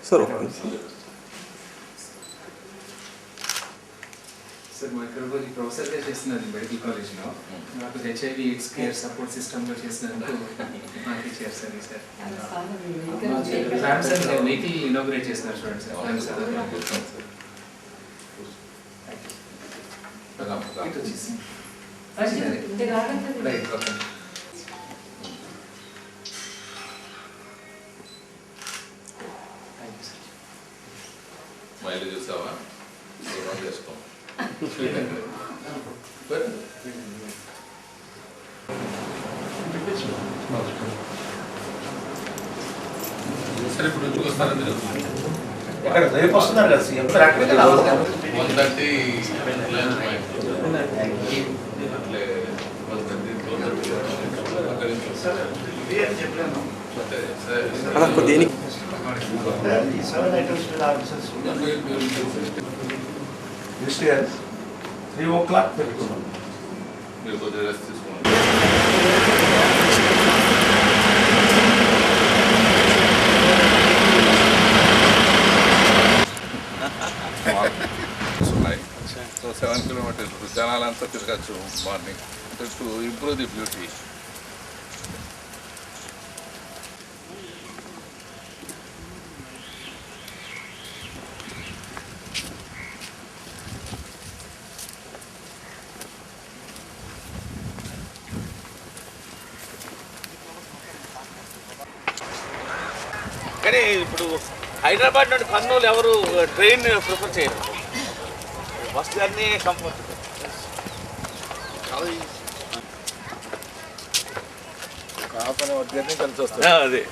Sir sir మా ఇక్కడ కూడా ప్రొఫెసర్గా చేస్తున్నది మెడికల్ కాలేజ్లో నాకు హెచ్ఐవి ఎయిడ్స్ కేర్ సపోర్ట్ సిస్టమ్లో చేసినందుకు మాకు ఇచ్చారు సార్ ఈ సార్ శాంసంగ్ వెహికల్ ఇనాగ్రేట్ చేస్తున్నారు చూడండి సార్ ఇటు వచ్చేసి రైట్ ఓకే మైలు చూసావా చేసుకో సరే ఇప్పుడు ఎందుకు వస్తారా మీరు రేపు వస్తున్నారు కదా సీఎం 1:30 దేనికి 7 items with officers. 3 o'clock పెట్టుకున్నాం. మీరు కొద్దిగా రెస్ట్ తీసుకోండి. సో 7 kilometers జనాలంతా తిరగచ్చు morning to improve the beauty. కానీ ఇప్పుడు హైదరాబాద్ నుండి కర్నూలు ఎవరు ట్రైన్ ప్రిఫర్ చేయరు, bus journey comfort. Half an hour journey కలిసి వస్తుంది. అదే